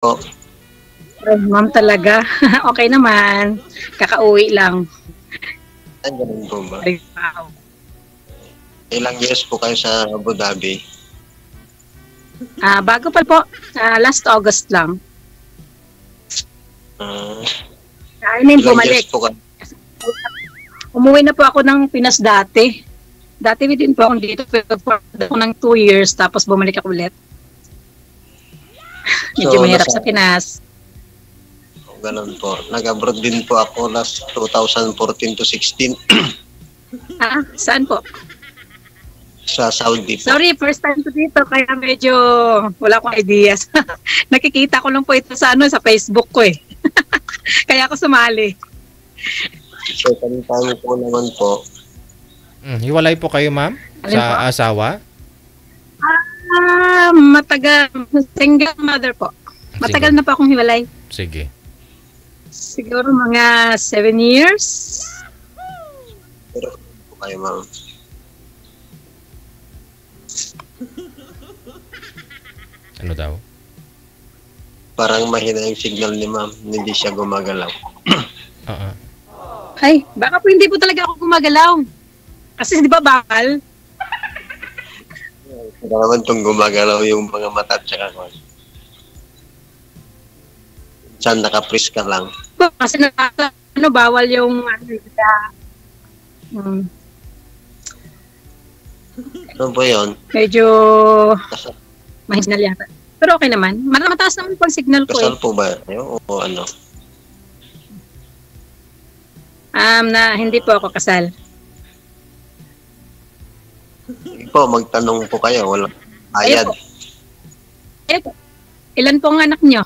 po. Ay, ma'am talaga. Okay naman. Kakauwi lang. Ay, ganun po ba? Ay, wow. Ilang years po kayo sa Abu Dhabi? Bago pa po. Last August lang. I mean, Ilang bumalik. years po kayo? Umuwi na po ako ng Pinas dati. Dati din po ako dito. Pero ako ng 2 years. Tapos bumalik ako ulit. Medyo mahirap sa Pinas. Ganun po. Nag-abroad din po ako last 2014 to 16 Saan po? sa Saudi po. Sorry, first time ko dito. Kaya medyo wala akong ideas. Nakikita ko lang po ito sa Facebook ko eh. Kaya ako sumali. Second time po naman po. Hiwalay po kayo, ma'am? Alin Sa po? asawa? Matagal. Single mother po. Matagal na po akong hiwalay. Sige. Siguro mga 7 years. Pero po kayo, ma'am. Ano daw? Parang mahina yung signal ni ma'am. Hindi siya gumagalaw. Oo. Ay, baka po hindi po talaga ako gumagalaw. Kasi di ba bakal? Kaya naman itong gumagalaw yung mga mata at saka ko. Saan nakapris ka lang. Kasi bawal yung Ano po yun? medyo mahinal yata. Pero okay naman. Mataas naman po ang signal ko Kasal eh. po ba kayo o ano? Hindi po ako kasal. Hindi po, magtanong po kayo. Walang ayad. Ayun po. Ilan po ang anak nyo?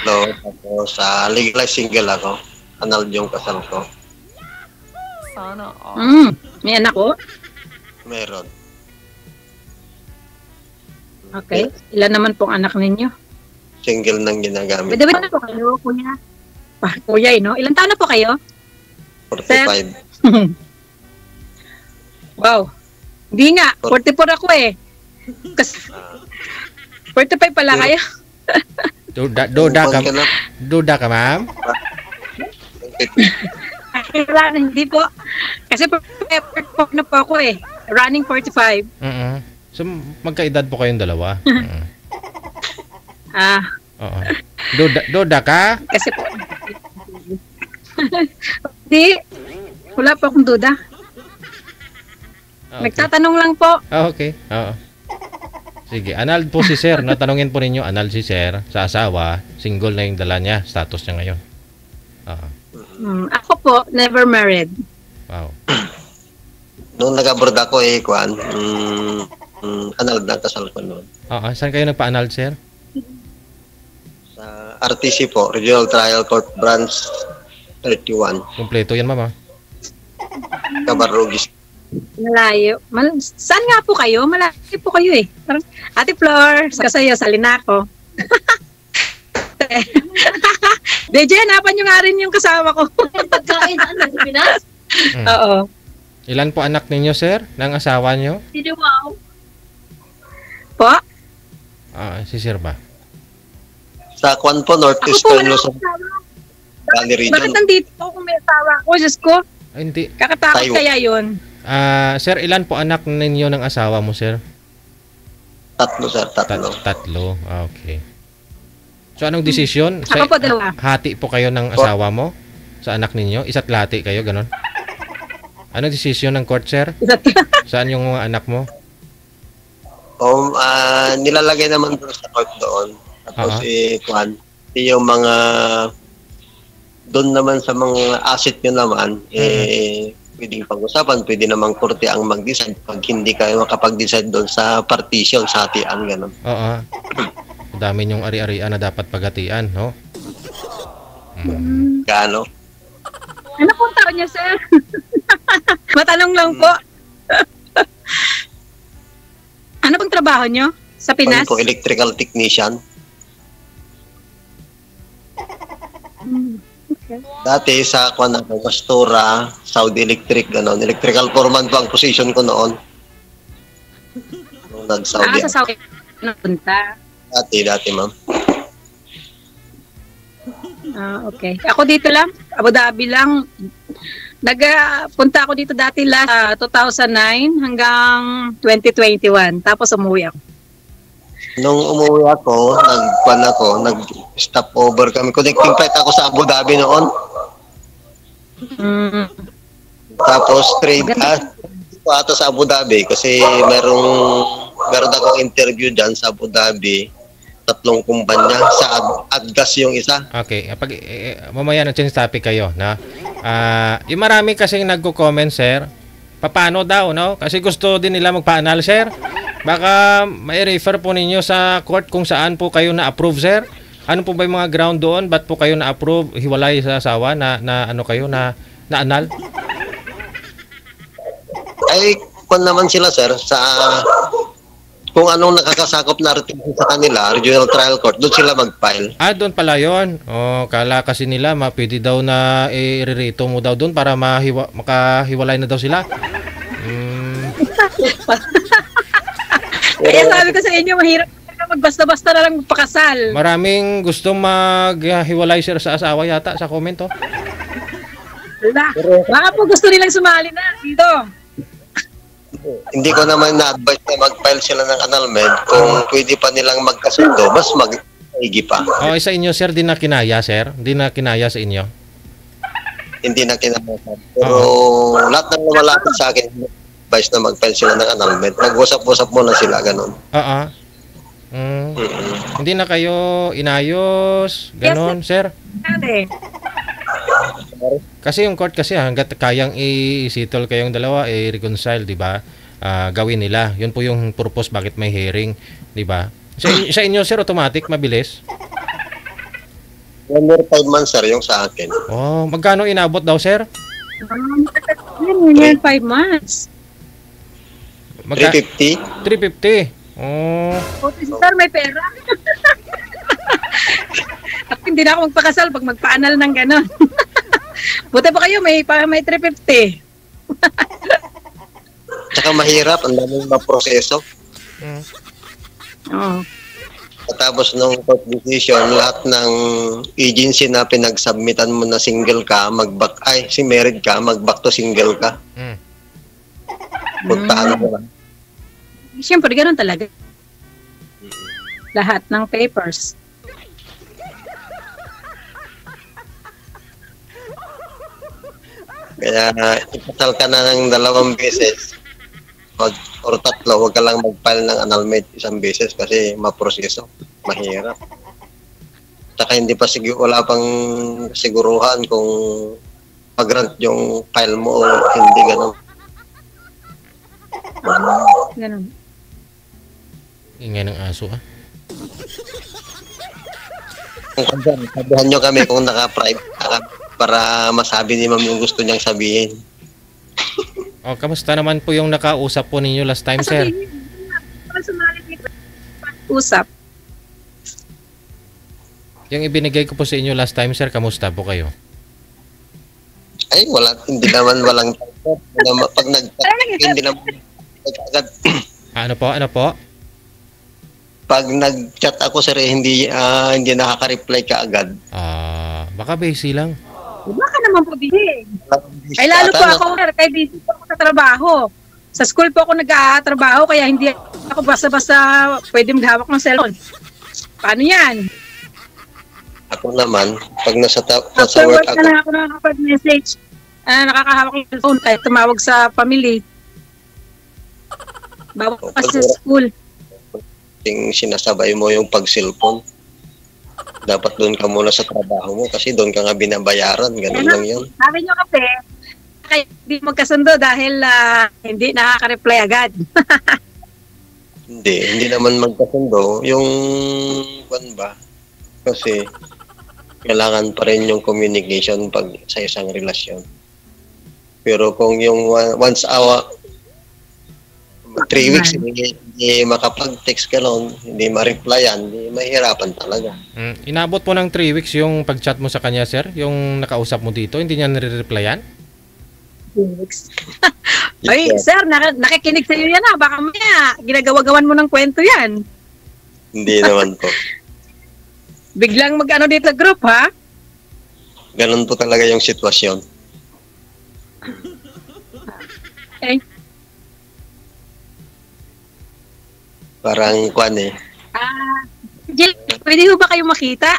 So, tapos legalized single ako. Anal yung kasal ko. Sana all. May anak ko? Meron. Okay. Ilan naman pong anak ninyo? Single nang ginagamit. Pwede ba na po kayo, kuya? Kuya, no? Ilan taon na po kayo? 45. Wow. Hindi nga. 44 ako eh. Kasi 45 pala kayo. Duda ka, ma'am? Kailangan, hindi po. Kasi 44 na po ako eh. Running 45. So, magkaedad po kayong dalawa? Oo. Duda ka? Kasi po. Hindi. Wala po akong duda. Okay. Nagtatanong lang po. Okay. Oo. Sige, anal po si sir. Natanungin po ninyo, anal si sir sa asawa. Single na yung dala niya. Status niya ngayon. Oo. Ako po, never married. Wow. Nung nag-abroad ako Kwan, anal na kasal ko noon. Oo. Saan kayo nagpa-anal, sir? Sa RTC po, Regional Trial Court Branch 31, Kompleto yan, mama. Cabarrugis. Malayo. Saan nga po kayo? Malayo po kayo eh. Parang, Ate Flor, kasayo, salin ako. Deje, hanapan nyo nga rin yung kasama ko. Pagkain, ano, sa Pinas? Oo. Ilan po anak ninyo, sir? Ng asawa nyo? Hindi, wow. Po? Si sir ba? Sa Kwan po, Ako po, Northeastern wala Luzon akong asawa. Valley Bakit Region. nandito ako kung may asawa ko? Diyos ko, Ay, hindi. kakatakot Tayo. kaya yun. Sir, ilan po anak ninyo ng asawa mo, sir? Tatlo, sir, tatlo. Tatlo. Okay. So, anong desisyon? Ako po, dalawa. Hati po kayo ng asawa mo sa anak ninyo? Isa't lati kayo, ganon? Anong desisyon ng court, sir? Saan yung mga anak mo? Nilalagay naman doon sa court doon. Tapos Kwan, yung mga doon naman sa mga asset nyo naman, pwedeng pag-usapan, pwede namang korte ang mag-decide pag hindi kayo makapag-decide doon sa partition, sa hatian, gano'n. Oo. Dami yung ari-arian na dapat paghatian, no? Gaano? Ano pong taon niya, sir? Matanong lang po. Ano pong trabaho niyo sa Pinas? Ano po, electrical technician. Okay. Dati sa Kwan ako, Pastora, Saudi Electric, gano'n. Electrical foreman po ang position ko noon. Nung nag-Saudi. Sa Saudi napunta. Dati, ma'am. Okay. Ako dito lang, Abu Dhabi lang. Nagpunta ako dito dati 2009 hanggang 2021. Tapos umuwi ako. Nung umuwi ako, nag-stop over kami. Connecting flight ako sa Abu Dhabi noon. Mm. Tapos trade ata sa Abu Dhabi kasi meron akong interview dyan sa Abu Dhabi. 3 kumpanya sa Adgas yung isa. Okay, mamaya na change topic kayo, na. Yung marami kasing nagko-comment, sir. Paano daw, no? Kasi gusto din nila magpa-anal, sir. Baka may refer po ninyo sa court kung saan po kayo na-approve, sir. Ano po ba yung mga ground doon? Ba't po kayo na-approve, hiwalay sa asawa na ano kayo na anal? Ay, kung naman sila, sir, sa kung anong nakakasakop na article sa kanila, Regional Trial Court, doon sila mag-file. Doon pala yun. Kala kasi nila, pwede daw na i-rerito mo daw doon para makahiwalay na daw sila. Kaya sabi ko sa inyo, mahirap magbasta-basta na lang magpakasal. Maraming gustong maghiwalay, sir, sa asawa yata sa comment, oh. Baka po gusto nilang sumali na dito. Hindi ko naman na-advise na mag-file sila ng annulment. Kung pwede pa nilang magkasundo, mas mag-igi pa. Sa inyo, sir, di na kinaya, sir? Di na kinaya sa inyo? Hindi na kinaya. Pero lahat ng lumalapit sa akin, advise na mag-file sila ng annulment. Nag-usap-usap muna sila, ganun. Hindi na kayo inayos, ganun, Yes, sir? Sir. Kasi yung court kasi hanggat kayang i-settle kayong dalawa, reconcile, di ba? Gawin nila. Yun po yung purpose bakit may hearing, di ba? Sa inyo, sir, automatic, mabilis? 1 year 5 months, sir, yung sa akin. Magkano inabot daw, sir? 5 months. 350? 350. Sir, may pera. At hindi na ako magpakasal pag magpa-anal ng gano'n. Buti pa kayo, may 350. Tsaka mahirap, ang daming maproseso. Oo. Tapos nung court decision, lahat ng agency na pinagsubmitan mo na single ka, si married ka, mag-back to single ka. Puntahan mo lang. Siyempre, gano'n talaga. Lahat ng papers. Kaya ipasal ka na ng 2 beses or 3, huwag ka lang mag-file ng annulment 1 beses kasi maproseso. Mahirap. Tsaka hindi pa wala pang siguruhan kung pag-grant yung file mo o hindi, gano'n. Gano'n. Ingay ng aso, Sabihan nyo kami kung naka-private para masabi ni ma'am yung gusto niyang sabihin. Kamusta naman po yung nakausap po ninyo last time, sir? Usap. Yung ibinigay ko po sa inyo last time, sir, kamusta po kayo? Ay, walang pag hindi naman agad. Ano po? Pag nag-chat ako, sir, hindi nakaka-reply ka agad. Baka busy lang. Baka naman po busy. Ay lalo po ako, sir, kaya busy po ako sa trabaho. Sa school po ako nag-aatrabaho, kaya hindi ako basta-basta pwede maghawak ng cellphone. Paano yan? Ako naman, pag nasa After work work ako, na lang ako nakakapag-message. Nakakahawak ng cellphone kahit tumawag sa family. Bawal kasi sa school. sinasabay mo yung pag-cellphone. Dapat doon ka muna sa trabaho mo kasi doon ka nga binabayaran. Ganun lang yun. Sabi nyo kasi, kaya hindi magkasundo dahil hindi nakaka-reply agad. Hindi naman magkasundo. Yung, kasi kailangan pa rin yung communication pag sa isang relasyon. Pero kung yung once 3 weeks hindi makapag-text ka noon, hindi ma-replyan, hindi mahirapan talaga. Inabot mo ng 3 weeks yung pag-chat mo sa kanya, sir? Yung nakausap mo dito, hindi niya nare-replyan? 3 weeks. Ay, sir, nakikinig sa iyo yan ha. Baka maya, ginagawa-gawan mo ng kwento yan. Hindi naman po. Biglang mag-ano dito group ha? Ganun po talaga yung sitwasyon. Okay. Parang kwan eh. Jill, pwede ho ba kayo makita?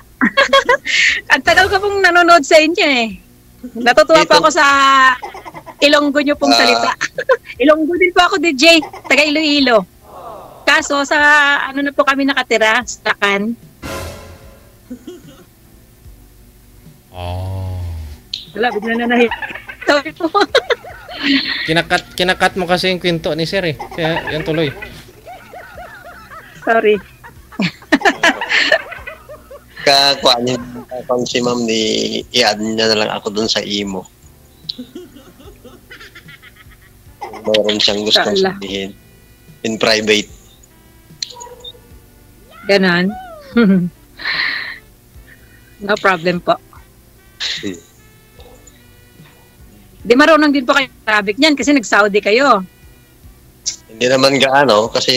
Ang tagal ko pong nanonood sa inyo eh. Natutuwa po ako sa Ilonggo nyo pong salita. Ilonggo din po ako, DJ, taga Iloilo. Kaso sa ano na po kami nakatira, sa Takan. Oh. Wala, bigla na nahiya. Sorry po. Kinakat mo kasi yung kwento ni Sir eh. Kaya yan tuloy. Sorry. Kung si ma'am ni i-add niya na lang ako dun sa imo. Meron siyang gustong Sala. sabihin. In private. Ganon. No problem po. Di marunong din po kayo ng Arabic niyan kasi nag-Saudi kayo. Hindi naman gaano kasi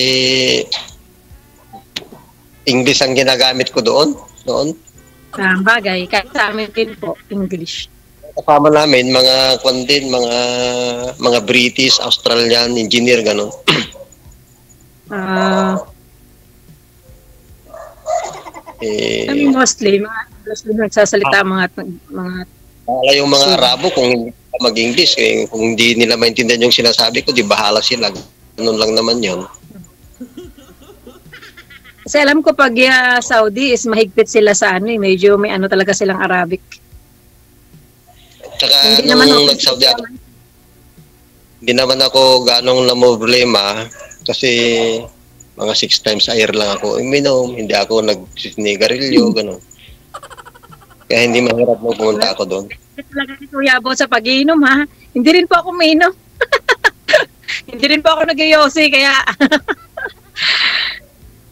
English ang ginagamit ko doon. Bagay, kahit sa amin din po, English. Kasama namin mga kwan din, mga British, Australian, engineer gano'n. Kami mostly, mga Muslim nagsasalita mga Bahala yung mga Arabo kung hindi ka mag-English. Kung hindi nila maintindihan yung sinasabi ko, di bahala sila. Ganun lang naman yun. Kasi alam ko pag Saudi is mahigpit sila sa ano, medyo may ano talaga silang Arabic. Tsaka Hindi nung naman nag-Saudi ako, hindi naman ako ganong problema kasi mga 6 times a year lang ako uminom, hindi ako nagsinigarilyo, gano'n. Kaya hindi mahirap mo pumunta ako doon. Talaga si Kuya Bo sa pag-iinom ha. Hindi rin po ako mainom. Hindi rin po ako nag-yosi kaya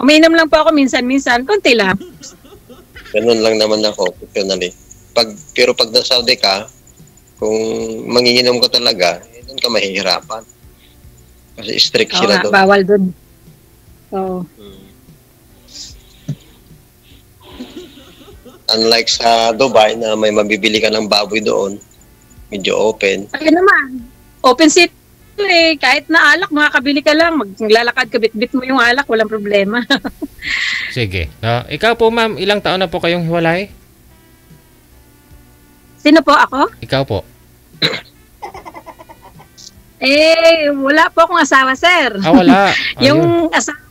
umiinom lang po ako minsan-minsan, konti lang. Ganun lang naman ako, personally. Pero pag na Saudi ka, kung manginginom ka talaga, doon ka mahihirapan. Kasi strict sila doon. Bawal doon. Oo. Unlike sa Dubai na may mabibili ka ng baboy doon, medyo open. Ayun naman, open seat eh. Kahit na alak, makakabili ka lang. Maglalakad ka, bit-bit mo yung alak, walang problema. Sige. Ikaw po ma'am, ilang taon na po kayong hiwalay? Sino po ako? Ikaw po. Wala po akong asawa, sir. Wala. Yung asawa,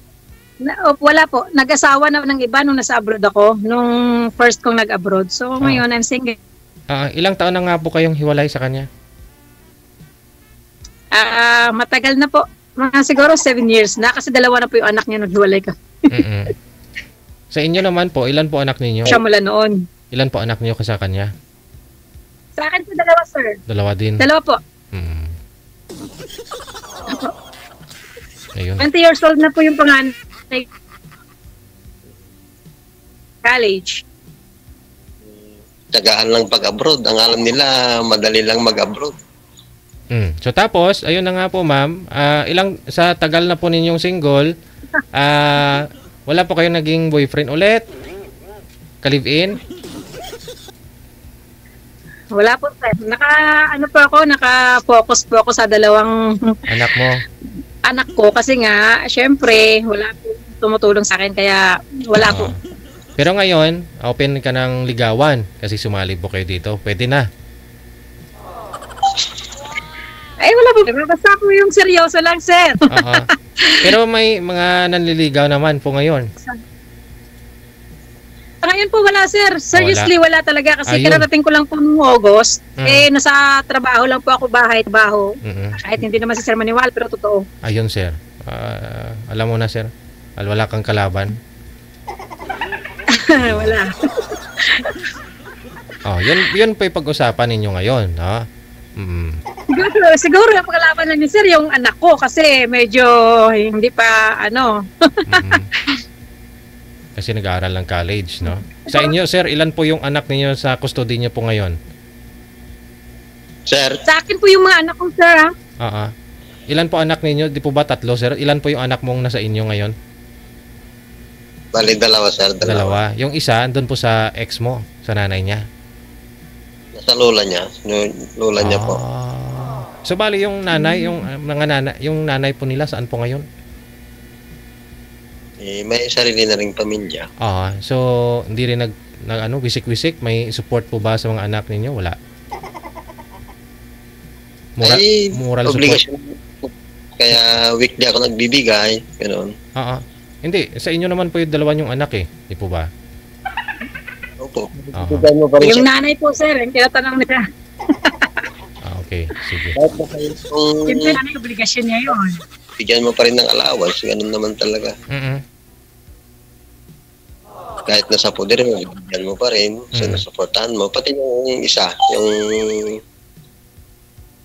wala po. Nag-asawa na ng iba nung nasa abroad ako. Nung first kong nag-abroad. So, ngayon, I'm single. Ilang taon na nga po kayong hiwalay sa kanya? Matagal na po. Mga siguro 7 years na. Kasi dalawa na po yung anak niya nung hiwalay ka. Sa inyo naman po, ilan po anak ninyo? Siya mula noon. Ilan po anak niyo sa kanya? Sa akin po dalawa, sir. Dalawa din? Dalawa po. Ayun. 20 years old na po yung panganay. College. Tsagahan lang pag-abroad. Ang alam nila, madali lang mag-abroad. So tapos, ayun na nga po ma'am, sa tagal na po ninyong single, wala po kayong naging boyfriend ulit? Ka-live-in? Wala po, sir. Naka-focus po ako sa dalawang Anak mo? anak ko kasi nga, syempre, wala po tumutulong sa akin kaya wala po. Pero ngayon, open ka ng ligawan kasi sumali po kayo dito. Pwede na. Wala po. Basta po yung seryoso lang, sir. Pero may mga nanliligaw naman po ngayon. Ngayon po wala, sir. Seriously, wala talaga. Kasi kararating ko lang po noong August. Nasa trabaho lang po ako, trabaho. Kahit hindi naman si Sir Maniwal, pero totoo. Ayun, sir. Alam mo na, sir. Wala kang kalaban. Wala. Yun po yung pag-usapan ninyo ngayon. Siguro yung pagkalaban lang ni Sir, yung anak ko. Kasi medyo hindi pa, Kasi nag-aaral ng college, no? Sa inyo, sir, ilan po yung anak ninyo sa custody niyo po ngayon? Sir? Sa akin po yung mga anak ko, sir, ha? Ilan po anak ninyo? Di po ba 3, sir? Ilan po yung anak mong nasa inyo ngayon? Bali, 2, sir. 2. Yung isa, andun po sa ex mo, sa nanay niya. Sa lola niya. Lola niya po. So bali yung nanay, yung mga nanay, yung nanay po nila saan po ngayon? May sarili na ring pamilya. So hindi rin nag wisik-wisik, may support po ba sa mga anak ninyo? Wala. Moral obligasyon. support. Kaya weekly ako nagbibigay, ganoon. Hindi, sa inyo naman po yung dalawa yung anak eh, di po ba? Opo. Yung nanay po, sir, yung tinatanong nila. Okay, sige. Siyempre, nanay, obligasyon niya yun. Bigyan mo pa rin ng allowance, ganun naman talaga. Kahit nasa poder mo, bigyan mo pa rin, sinusuportahan mo. Pati yung isa,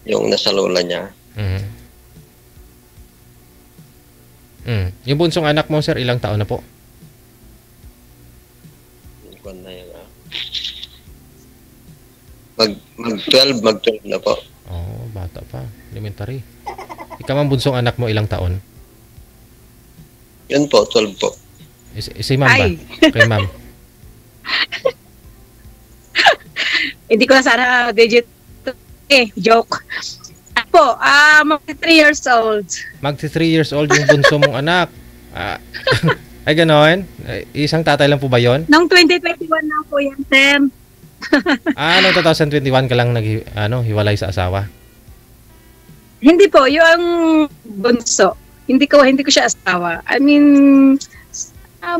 yung nasa lola niya. Yung bunsong anak mo, sir, ilang taon na po? Mag-12 na po. Bata pa. Elementary. Ikaw ang bunsong anak mo, ilang taon? Yun po, 12 po. Si ma'am ba? Kay ma'am. Hindi ko na sana digit. Joke. Po, magti 3 years old. Magti 3 years old yung bunso mong anak. Ay, gano'n? Isang tatay lang po ba yon? Noong 2021 na po yan, sir. Noong 2021 ka lang hiwalay sa asawa? Hindi po, yung bunso. Hindi ko siya asawa. I mean,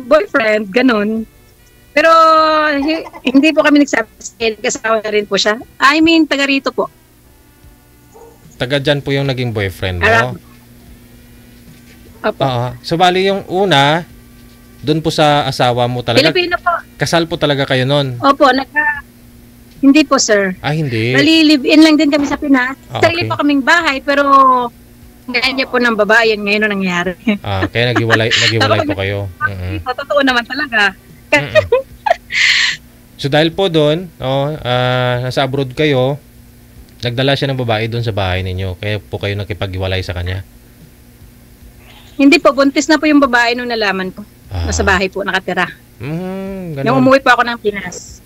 boyfriend, ganun. Pero hindi po kami nagsabi, kasawa na rin po siya. I mean, taga rito po. Taga dyan po yung naging boyfriend mo? Opo. So, bali yung una, doon po sa asawa mo talaga? Pilipino po. Kasal po talaga kayo nun? Opo, hindi po, sir. Hindi. Nali-live-in lang din kami sa Pinas. Sarili Okay. po kaming bahay, pero ngayon niya po ng babae, yan ngayon ang nangyari. Kaya naghiwalay po kayo. Totoo naman talaga. So, dahil po doon, nasa abroad kayo, nagdala siya ng babae doon sa bahay ninyo. Kaya po kayo nakipaghiwalay sa kanya? Hindi po, buntis na po yung babae nung nalaman ko. Nasa bahay po, nakatira. Ganun. Nung umuwi po ako ng Pinas.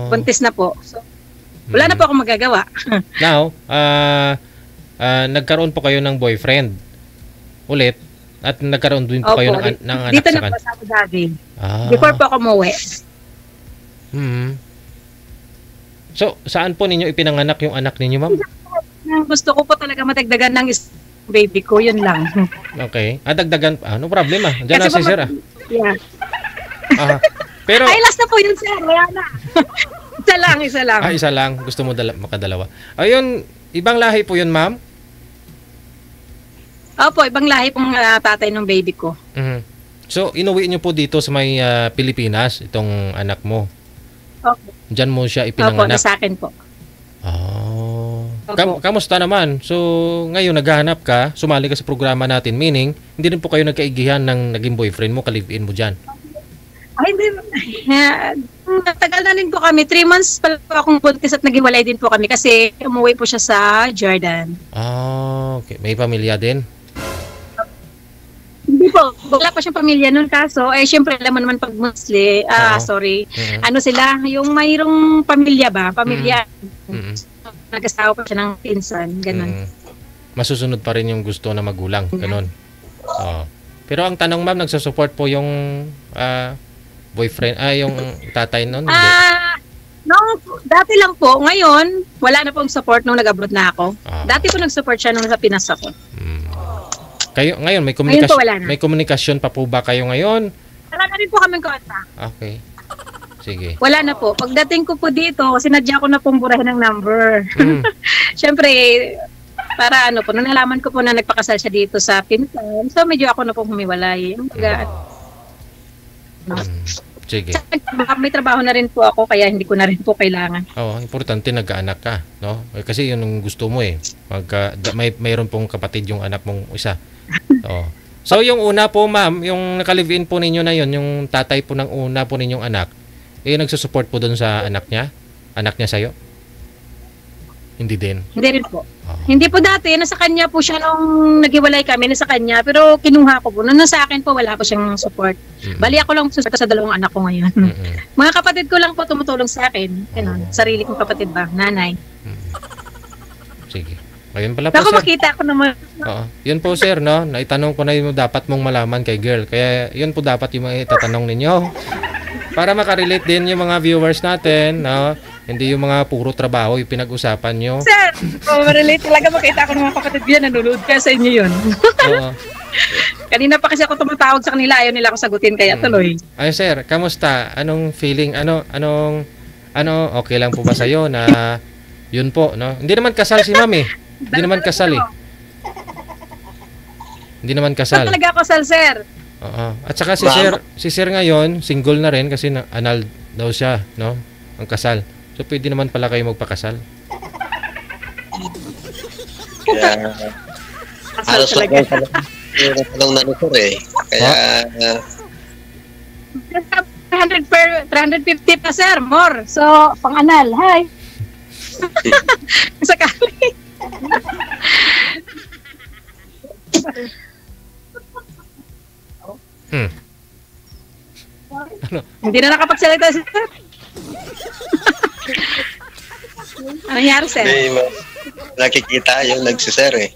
Buntis na po. So, wala na po akong magagawa. Now, nagkaroon po kayo ng boyfriend ulit at nagkaroon din po kayo ng anak dito sa na po kanya. sa Abu Dhabi. Before po ako umuwi. So, saan po ninyo ipinanganak yung anak ninyo, ma'am? Gusto ko po talaga matagdagan ng baby ko, yun lang. Okay. Dagdagan, no problem Diyan na si sir Yeah. Pero, Ay, last na po yun, sir. Wala na. Isa lang. isa lang. Gusto mo makadalawa. Ayun, ibang lahi po yun, ma'am? Opo, ibang lahi pong tatay ng baby ko. So, inuwi niyo po dito sa may Pilipinas, itong anak mo? Opo. Diyan mo siya Opo, ipinanganak? sa akin po. Kamusta naman? So, ngayon naghahanap ka, sumali ka sa programa natin, meaning, hindi rin po kayo nagkaigihan ng naging boyfriend mo, ka-live-in mo dyan? Ay, hindi. Tagal na rin po kami. 3 months pa po akong buntis at naghiwalay din po kami kasi umuwi po siya sa Jordan. Okay. May pamilya din? Hindi po. Wala pa siyang pamilya nun kaso. Siyempre, alam mo naman pag Muslim. Ano sila? Yung mayroong pamilya ba? Pamilya. Nag-asawa pa siya ng pinsan. Ganun. Masusunod pa rin yung gusto na magulang. Ganun. Pero ang tanong, ma'am, nagsusupport po yung boyfriend, yung tatay nun? Dati lang po. Ngayon, wala na pong support nung nag-abroad na ako. Dati po nag-support siya nung sa Pinas ako. Kayo, ngayon, may komunikasyon pa po ba kayo ngayon? Wala na rin po kaming kontak. Okay. Sige. Wala na po. Pagdating ko po dito, sinadya ko na pong burahin ng number. Siyempre, para nung nalaman ko po na nagpakasal siya dito sa pinsan, so medyo ako na pong humiwalay. Sige. May trabaho na rin po ako, kaya hindi ko na rin po kailangan. Importante nagkaanak ka, no? Kasi yun ang gusto mo eh. Mayroon pong kapatid yung anak mong isa. So yung una po, ma'am, yung naka-live-in po ninyo na yun, yung tatay po ng una po ninyong anak, nagsusupport po doon sa anak niya sa'yo? Hindi din. Hindi rin po. Oh. Hindi po dati, nasa kanya po siya nung naghiwalay kami, nasa kanya, pero kinuha ko po. Nung nasa akin po, wala po siyang support. Bali ako lang susunod sa dalawang anak ko ngayon. Mga kapatid ko lang po tumutulong sa akin. Ganun, sarili kong kapatid ba, nanay. Sige. Ayun pala po, Ako sir. makita ko naman. Oo. Yun po, sir, no? Naitanong ko na yung dapat mong malaman kay girl. Kaya yun po dapat yung mga itatanong ninyo. Para makarelate din yung mga viewers natin, no? Hindi yung mga puro trabaho yung pinag-usapan nyo. Sir, relate talaga makita ko ng mga kapatid ko yan, nanonood ka sa inyo yun. Oo. Kanina pa kasi ako tumatawag sa kanila, ayaw nila ako sagutin, kaya tuloy. Ay, sir, kamusta? Anong feeling? Okay lang po ba sa'yo na yun po, no? Hindi naman kasal si ma'am eh. Hindi naman kasal eh. Hindi naman kasal. Saan talaga ako, sir? Oo. At saka si sir ngayon, single na rin kasi anal daw siya, no? Ang kasal. So, pwede naman pala kayo magpakasal. Kaya, halos lang lang na sir eh. Kaya, 350 pa, sir, more. So, pang-anal, hi. Sakali. Hindi na nakapagsalita si sir. Ano nangyari, sir? nakikita yung nagsiser eh.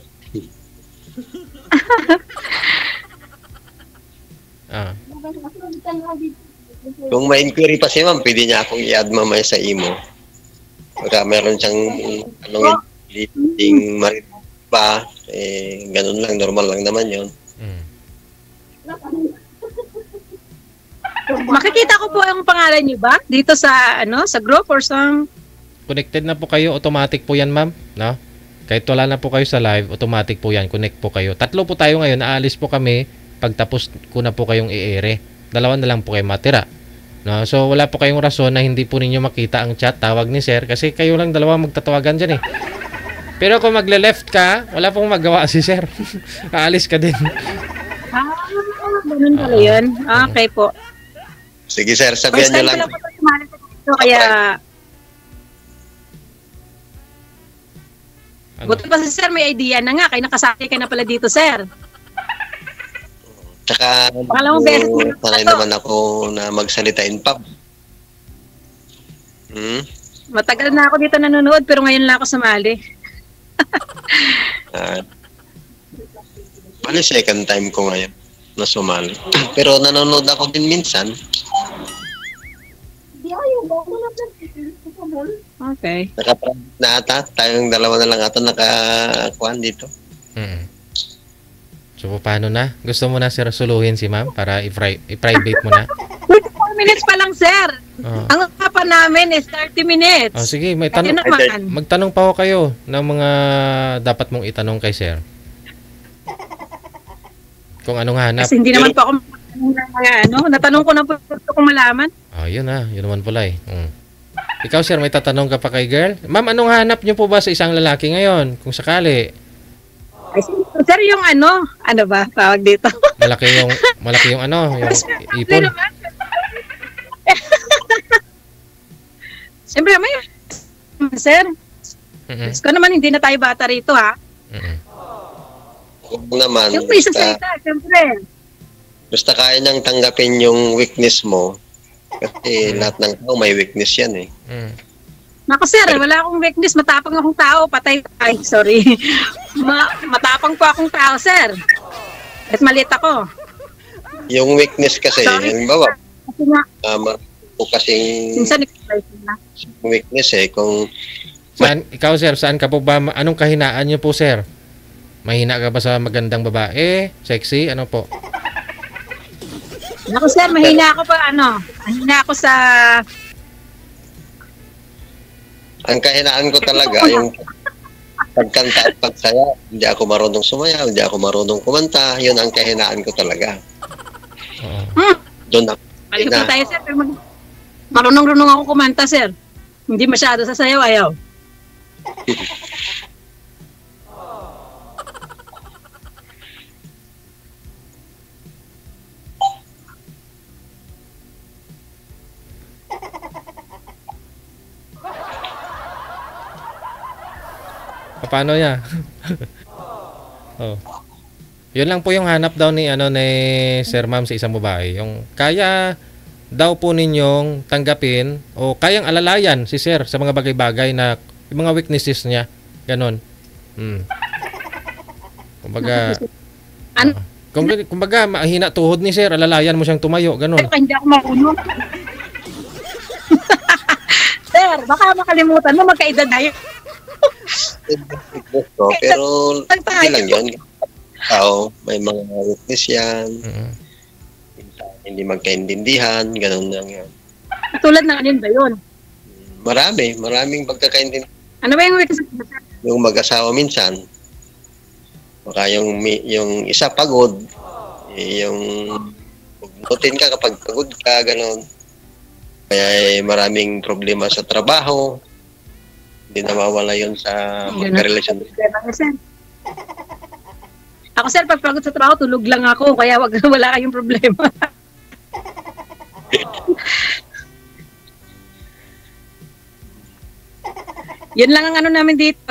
Kung may inquiry pa si ma'am, pwede niya akong i-add mamaya sa imo. Baka meron siyang yung marit pa, ganun lang, normal lang naman yun. Makikita ko po ang pangalan niyo ba? Dito sa, sa group or sa... Connected na po kayo, automatic po yan, ma'am, no? Kahit wala na po kayo sa live, automatic po yan, connect po kayo. 3 po tayo ngayon, aalis po kami, pagtapos ko na po kayong i-ere. 2 na lang po kayo matira. No? So, wala po kayong rason na hindi po ninyo makita ang chat, tawag ni sir, kasi kayo lang 2 magtatawagan dyan eh. Pero kung magle-left ka, wala pong magawa si sir. Aalis ka din. Ganun pala yun. Okay po. Sige sir, sabihan niyo lang. First time ko lang po sumali sa dito, kaya... Buti pa si sir, may idea na nga, kaya nakasali ka na pala dito, sir. Tsaka, Pangalawang beses sanay naman ako na magsalita in pub. Matagal na ako dito nanonood, pero ngayon lang ako sumali. Bali, second time ko ngayon na sumali. Pero nanonood ako din minsan. Okay. Naka-private na ata. Tayong 2 na lang ata naka-kuhan dito. So, paano na? Gusto mo na sir suluhin si ma'am para i-private mo na? 4 minutes pa lang, sir. Ang usapan namin is 30 minutes. Oh, sige, may tanong. Magtanong pa ako kayo ng mga dapat mong itanong kay sir. Kung anong hanap. Kasi hindi naman po ako natanong ko na po kung malaman. Oh, yun na. Yun naman pala eh. Ikaw sir, may tatanong ka pa kay girl? Ma'am, anong hanap niyo po ba sa isang lalaki ngayon? Kung sakali. Sir, yung ano ba tawag dito? malaki yung yung ipon. Siyempre, may sir. Gusto naman hindi na tayo bata rito, ha? Naman. Siyempre, isa siyempre. Basta kaya niyang tanggapin yung weakness mo. Kasi lahat ng tao may weakness yan eh. Naku sir, wala akong weakness. Matapang akong tao. Ay, sorry. Matapang po akong tao, sir. At maliit ako. Yung weakness kasi, halimbawa, kasing weakness eh. Kung ikaw sir, saan ka po ba? Anong kahinaan niyo po sir? Mahina ka ba sa magandang babae? Sexy? Ano po? Naku sir, mahina ako pa mahina ako sa... Ang kahinaan ko talaga, yung pagkanta at pagsaya, hindi ako marunong sumayaw, hindi ako marunong kumanta, yun ang kahinaan ko talaga. Doon ako. Balik po tayo sir, marunong ako kumanta sir. Hindi masyado sa sayaw, ayaw. Paano niya? Oh. Yun lang po yung hanap daw ni Sir Ma'am sa isang babae. Yung kaya daw po ninyong tanggapin o kayang alalayan si Sir sa mga bagay-bagay na yung mga weaknesses niya. Ganon. Kumbaga, kumbaga mahina tuhod ni Sir, alalayan mo siyang tumayo, ganon. Hindi ako marunong. Sir, baka makalimutan mo, magkaedad na yun. Pero hindi lang yun. May mga weakness yan. Hindi magkaintindihan, ganun lang yan. Tulad ng anin ba yun? Maraming pagkakaintindihan. Ano ba yung weakness? Yung mag-asawa minsan, baka yung isa pagod, yung pagbutin ka kapag pagod ka, ganun. Kaya maraming problema sa trabaho. Hindi nawawala yun sa magka-relasyon. Ako, sir, pag pagod sa trabaho, tulog lang ako. Kaya wala kayong problema. Yun lang ang namin dito.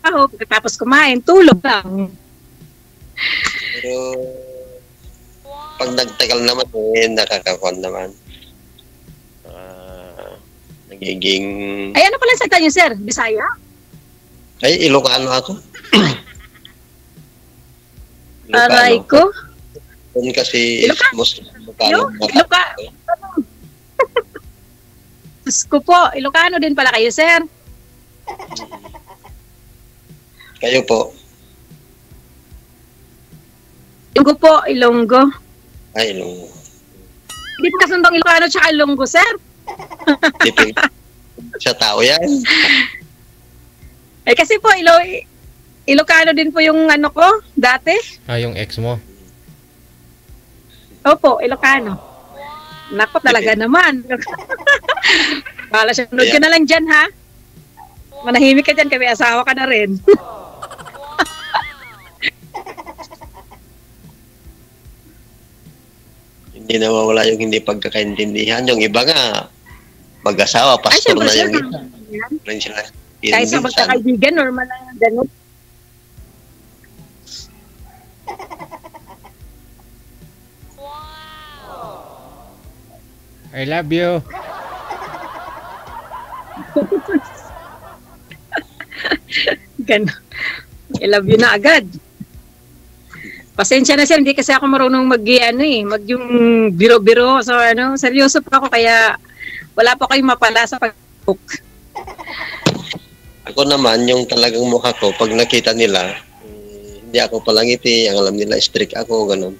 Pagkatapos kumain, tulog lang. Pero pag nagtagal naman, nakakakuan naman. Nagiging... Ay, ano pala salita niyo, sir? Bisaya? Ay, Ilocano ako. Aray ko? Doon kasi Ilocano? Diyos ko po, Ilocano din pala kayo, sir. Kayo po? Ilonggo po, Ilonggo. Ay, Ilonggo. Hindi po kasundong Ilocano tsaka Ilonggo, sir. Depende sa tao yan. Eh kasi po, Ilocano din po yung ko, dati. Yung ex mo? Opo, Ilocano. Nako, talaga naman. Bala siya, nunod ka na lang dyan, ha? Manahimik ka dyan, kami asawa ka na rin. Hindi nawawala yung hindi pagkakaintindihan. Yung iba nga, mag-asawa, pastor na yung isa. Kahit sa magkakaibigan, normal lang ganun. I love you. Ganun. I love you na agad. Pasensya na sir, hindi kasi ako marunong mag yung biro-biro. So seryoso pa ako kaya wala pa kayong mapala sa pag-book. Ako naman, yung talagang mukha ko, pag nakita nila, hindi ako palangiti, ang alam nila, strict ako, ganun.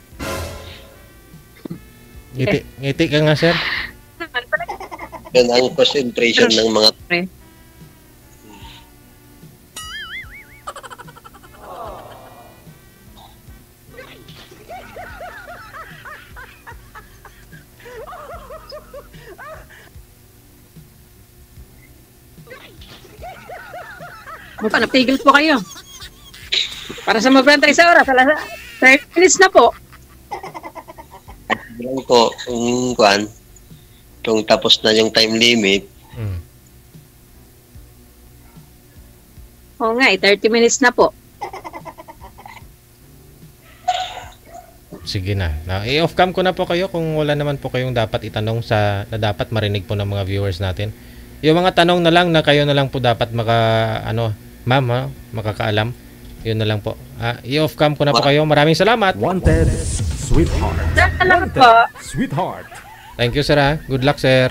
Ngiti ka nga, sir. Yan ang first impression ng mga... Napigil po kayo. Para sa magbantay sa oras, 30 minutes na po. Lang po, kung tapos na yung time limit. Oo nga, 30 minutes na po. Sige na. I-off cam ko na po kayo kung wala naman po kayong dapat itanong na dapat marinig po ng mga viewers natin. Yung mga tanong na lang na kayo na lang po dapat ma'am, makakaalam. Yun na lang po. I-off cam ko na po kayo. Maraming salamat. Wanted, sweetheart. Salamat po. Sweetheart. Thank you, sir. Good luck, sir.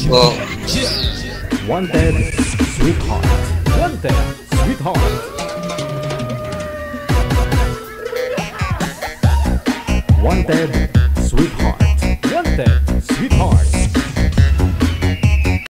Po. Wanted, sweetheart. Wanted, sweetheart. Wanted,